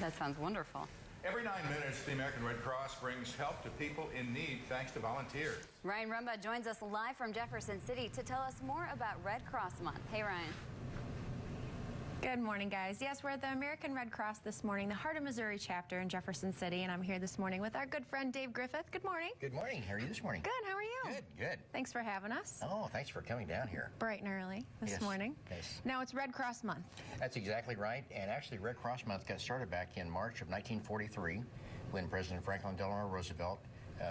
That sounds wonderful. Every 9 minutes, the American Red Cross brings help to people in need thanks to volunteers. Ryan Rumba joins us live from Jefferson City to tell us more about Red Cross Month. Hey, Ryan. Good morning, guys. Yes, we're at the American Red Cross this morning, the Heart of Missouri chapter in Jefferson City, and I'm here this morning with our good friend Dave Griffith. Good morning. Good morning. How are you this morning? Good. How are you? Good. Thanks for having us. Oh, thanks for coming down here. Bright and early this morning. Yes. Now it's Red Cross Month. That's exactly right. And actually, Red Cross Month got started back in March of 1943 when President Franklin Delano Roosevelt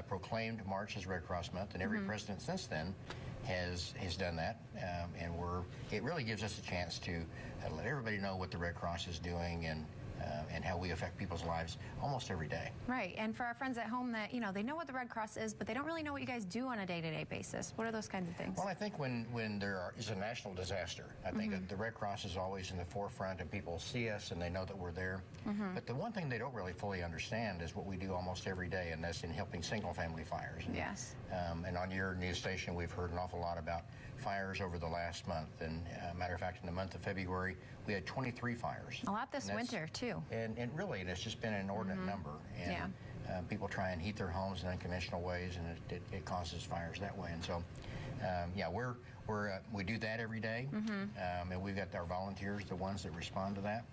proclaimed March as Red Cross Month, and every president since then has done that, and it really gives us a chance to let everybody know what the Red Cross is doing and how we affect people's lives almost every day. Right, and for our friends at home that, they know what the Red Cross is, but they don't really know what you guys do on a day-to-day basis. What are those kinds of things? Well, I think when there is a national disaster, I think that the Red Cross is always in the forefront, and people see us and they know that we're there. But the one thing they don't really fully understand is what we do almost every day, and that's in helping single-family fires. Yes. And on your news station, we've heard an awful lot about fires over the last month. And matter of fact, in the month of February, we had 23 fires. A lot this winter, too. And really, it's just been an inordinate number. And people try and heat their homes in unconventional ways, and it causes fires that way. And so, yeah, we do that every day. And we've got our volunteers, the ones that respond to that.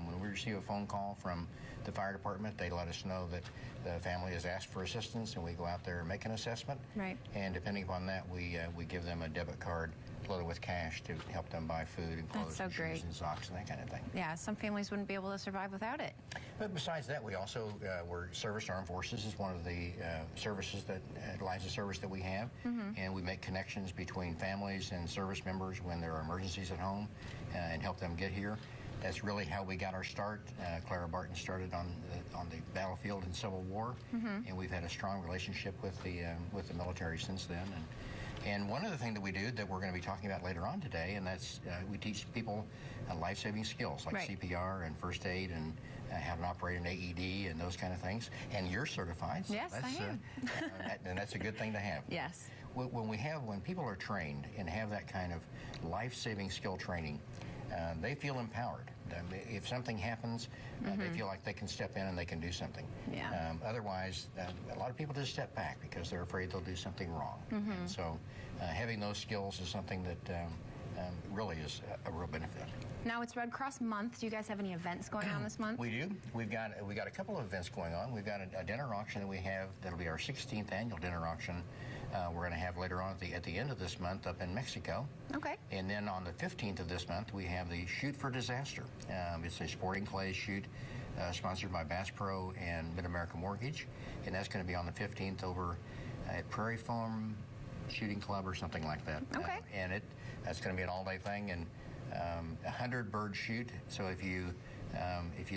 When we receive a phone call from the fire department, they let us know that the family has asked for assistance, and we go out there and make an assessment. Right. And depending upon that, we give them a debit card loaded with cash to help them buy food and clothes and shoes and socks and that kind of thing. Yeah, some families wouldn't be able to survive without it. But besides that, we also, Service Armed Forces is one of the services that, lines of service that we have. And we make connections between families and service members when there are emergencies at home and help them get here. That's really how we got our start. Clara Barton started on the battlefield in Civil War, and we've had a strong relationship with the military since then. And one other thing that we do that we're going to be talking about later on today, and that's we teach people life-saving skills like CPR and first aid and how to operate an AED and those kind of things. And you're certified. So yes, I am. And that's a good thing to have. Yes. When people are trained and have that kind of life-saving skill training, they feel empowered. If something happens, they feel like they can step in and they can do something. Yeah. Otherwise, a lot of people just step back because they're afraid they'll do something wrong. And so having those skills is something that really is a real benefit. Now it's Red Cross Month. Do you guys have any events going on this month? We do. We got a couple of events going on. We've got a dinner auction that we have. That'll be our 16th annual dinner auction. We're going to have later on at the end of this month up in Mexico. Okay. And then on the 15th of this month, we have the Shoot for Disaster. It's a sporting clays shoot sponsored by Bass Pro and Mid-America Mortgage, and that's going to be on the 15th over at Prairie Farm Shooting Club or something like that. Okay. And that's going to be an all-day thing, and 100-bird shoot. So if you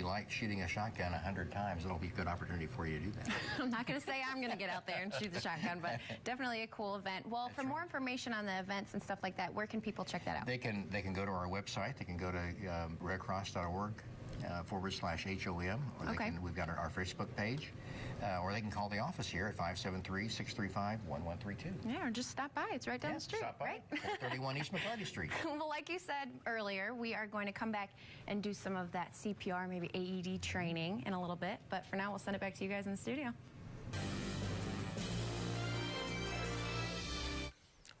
like shooting a shotgun 100 times, it'll be a good opportunity for you to do that. I'm not going to say I'm going to get out there and shoot the shotgun, but definitely a cool event. Well, for more information on the events and stuff like that, where can people check that out? They can go to our website. They can go to redcross.org. /HOM, or we've got our Facebook page, or they can call the office here at 573-635-1132. Yeah, or just stop by. It's right down the street. Stop by. Right? 31 East McCarty Street. Well, like you said earlier, we are going to come back and do some of that CPR, maybe AED training in a little bit. But for now, we'll send it back to you guys in the studio.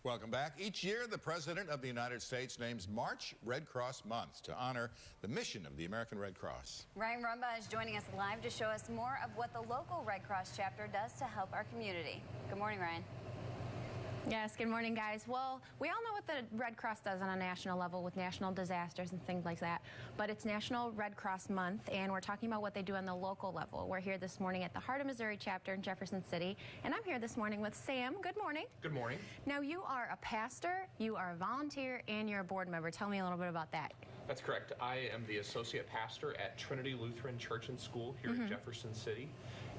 Welcome back. Each year, the President of the United States names March Red Cross Month to honor the mission of the American Red Cross. Ryan Rumba is joining us live to show us more of what the local Red Cross chapter does to help our community. Good morning, Ryan. Yes, good morning, guys. Well, we all know what the Red Cross does on a national level with national disasters and things like that, but it's National Red Cross Month, and we're talking about what they do on the local level. We're here this morning at the Heart of Missouri chapter in Jefferson City, and I'm here this morning with Sam. Good morning. Good morning. Now, you are a pastor, you are a volunteer, and you're a board member. Tell me a little bit about that. That's correct. I am the associate pastor at Trinity Lutheran Church and School here in Jefferson City,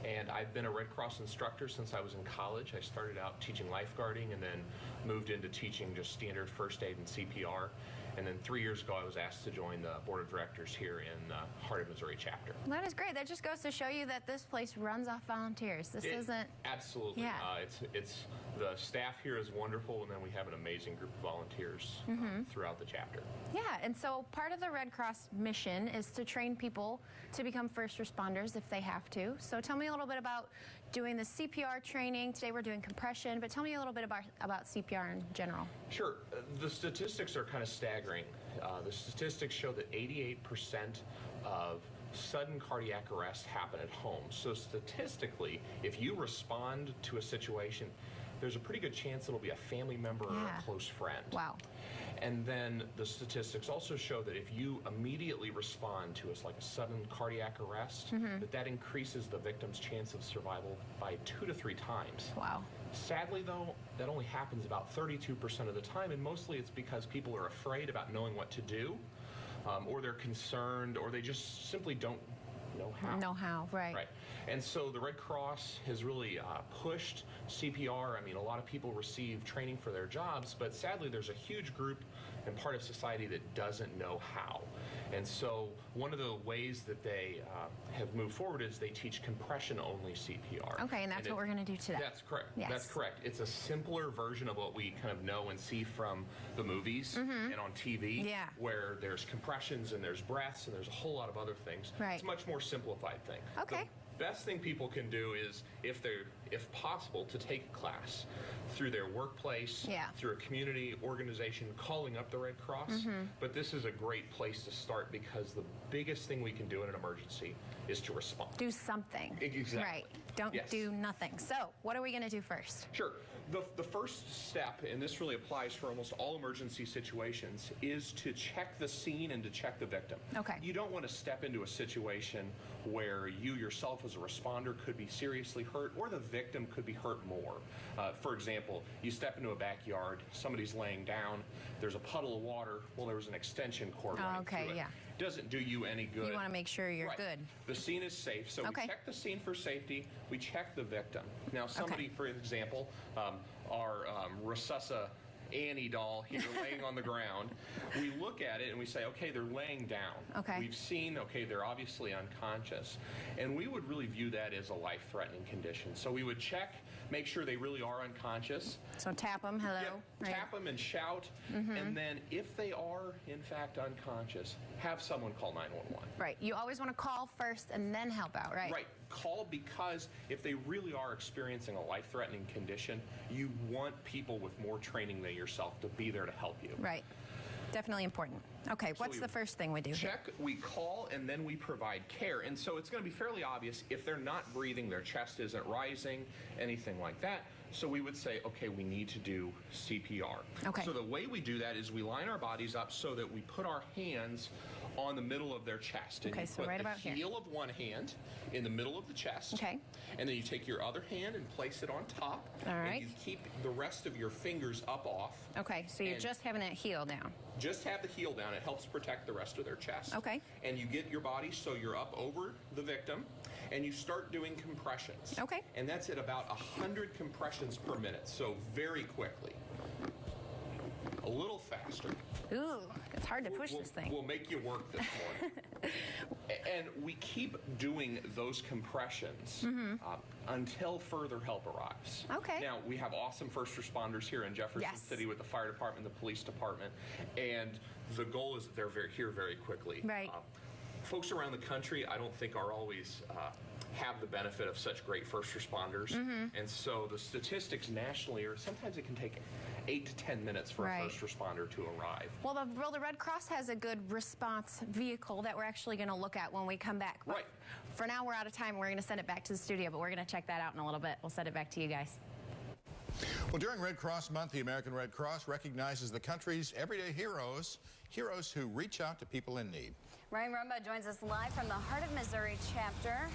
and I've been a Red Cross instructor since I was in college. I started out teaching lifeguarding and then moved into teaching just standard first aid and CPR. And then 3 years ago, I was asked to join the board of directors here in Heart of Missouri chapter. That is great. That just goes to show you that this place runs off volunteers. This isn't... Absolutely. Yeah. It's the staff here is wonderful, and then we have an amazing group of volunteers throughout the chapter. Yeah, and so part of the Red Cross mission is to train people to become first responders if they have to. So tell me a little bit about doing the CPR training. Today we're doing compression, but tell me a little bit about CPR in general. Sure. The statistics are kind of staggering. The statistics show that 88% of sudden cardiac arrests happen at home. So statistically, if you respond to a situation, there's a pretty good chance it'll be a family member or a close friend. Wow. And then the statistics also show that if you immediately respond to like a sudden cardiac arrest, that increases the victim's chance of survival by 2 to 3 times. Wow. Sadly, though, that only happens about 32% of the time, and mostly it's because people are afraid about knowing what to do, or they're concerned, or they just simply don't know how. Right. Right. And so the Red Cross has really pushed CPR. I mean, a lot of people receive training for their jobs, but sadly there's a huge group and part of society that doesn't know how. And so one of the ways that they have moved forward is they teach compression-only CPR. Okay, and that's what we're going to do today. That's correct. Yes. That's correct. It's a simpler version of what we kind of know and see from the movies and on TV, where there's compressions and there's breaths and there's a whole lot of other things. Right. It's a much more simplified thing. Okay. The best thing people can do is, if possible, to take a class through their workplace, through a community organization, calling up the Red Cross. But this is a great place to start because the biggest thing we can do in an emergency is to respond. Do something. Exactly. Right. Don't do nothing. So, what are we going to do first? Sure. The first step, and this really applies for almost all emergency situations, is to check the scene and to check the victim. Okay. You don't want to step into a situation where you yourself as a responder could be seriously hurt or the victim could be hurt more. For example, you step into a backyard, somebody's laying down, there's a puddle of water, well, there was an extension cord running through it. Doesn't do you any good. You want to make sure you're good. The scene is safe, so we check the scene for safety, we check the victim. Now, somebody, for example, our Resuscita Annie doll here laying on the ground, we look at it and we say, okay, they're laying down. Okay. We've seen, okay, they're obviously unconscious. And we would really view that as a life-threatening condition. So we would check, make sure they really are unconscious. So tap them, hello. Tap them and shout. And then if they are, in fact, unconscious, have someone call 911. Right. You always want to call first and then help out, right? Right. Call because if they really are experiencing a life-threatening condition, you want people with more training than yourself to be there to help you. Right. Definitely important. Okay, So what's the first thing we do? Check, we call, and then we provide care. And so it's going to be fairly obvious if they're not breathing, their chest isn't rising, anything like that. So we would say, okay, we need to do CPR. Okay. So the way we do that is we line our bodies up so that we put our hands on the middle of their chest. And Okay, you so put right the about here. heel of one hand in the middle of the chest. Okay. And then you take your other hand and place it on top. All right. And you keep the rest of your fingers up off. Okay, so you're And just having that heel down. Just have the heel down. It helps protect the rest of their chest. Okay. And you get your body so you're up over the victim, and you start doing compressions. Okay. And that's at about 100 compressions per minute, so very quickly. A little faster. Ooh, it's hard to push this thing. We'll make you work this morning. And we keep doing those compressions until further help arrives. Okay. Now, we have awesome first responders here in Jefferson City with the fire department, the police department, and the goal is that they're here very quickly. Right. Folks around the country, I don't think are always have the benefit of such great first responders. And so the statistics nationally are sometimes it can take 8 to 10 minutes for a first responder to arrive. Well, the Red Cross has a good response vehicle that we're actually going to look at when we come back. But Right. For now, we're out of time. We're going to send it back to the studio, but we're going to check that out in a little bit. We'll send it back to you guys. Well, during Red Cross Month, the American Red Cross recognizes the country's everyday heroes, heroes who reach out to people in need. Ryan Rumba joins us live from the Heart of Missouri chapter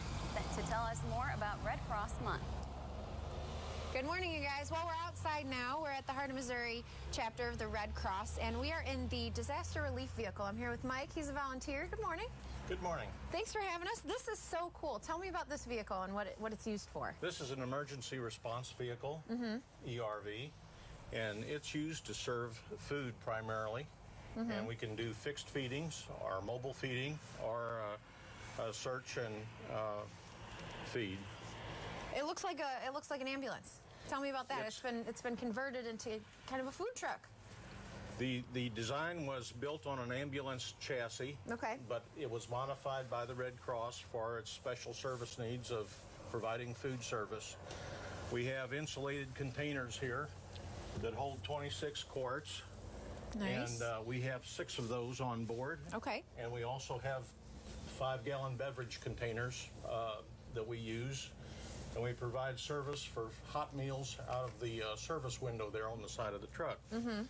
to tell us more about Red Cross Month. Good morning, you guys. Well, we're outside now. We're at the Heart of Missouri chapter of the Red Cross, and we are in the disaster relief vehicle. I'm here with Mike. He's a volunteer. Good morning. Good morning. Thanks for having us. This is so cool. Tell me about this vehicle and what it's used for. This is an emergency response vehicle, ERV, and it's used to serve food primarily. and we can do fixed feedings, or mobile feeding, or search and feed. It looks like an ambulance. Tell me about that. It's been converted into kind of a food truck. The design was built on an ambulance chassis, Okay. but it was modified by the Red Cross for its special service needs of providing food service. We have insulated containers here that hold 26 quarts. Nice. And we have 6 of those on board. Okay. And we also have 5-gallon beverage containers that we use. And we provide service for hot meals out of the service window there on the side of the truck. Mm-hmm.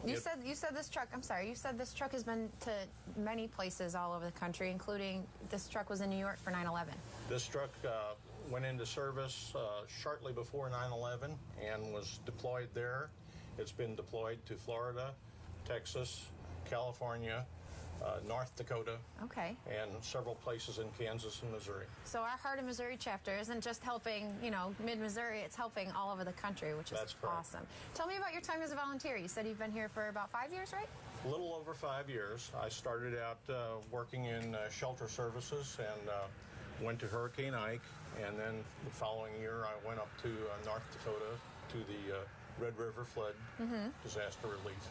You said this truck. I'm sorry. You said this truck has been to many places all over the country, including this truck was in New York for 9/11. This truck went into service shortly before 9/11 and was deployed there. It's been deployed to Florida, Texas, California, North Dakota, Okay. and several places in Kansas and Missouri. So our Heart of Missouri chapter isn't just helping, mid-Missouri, it's helping all over the country, which is That's correct. awesome. Tell me about your time as a volunteer. You said you've been here for about 5 years, right? A little over 5 years. I started out working in shelter services and went to Hurricane Ike, and then the following year I went up to North Dakota to the Red River flood disaster relief.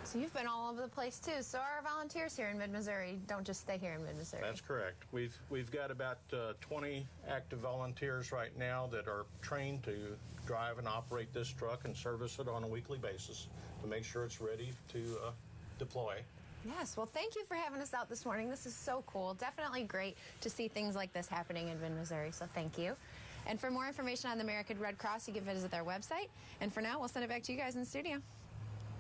So you've been all over the place too. So our volunteers here in mid-Missouri don't just stay here in mid-Missouri. That's correct. We've got about 20 active volunteers right now that are trained to drive and operate this truck and service it on a weekly basis to make sure it's ready to deploy. Yes, well, thank you for having us out this morning. This is so cool. Definitely great to see things like this happening in mid-Missouri, so thank you. And for more information on the American Red Cross, you can visit their website. And for now, we'll send it back to you guys in the studio.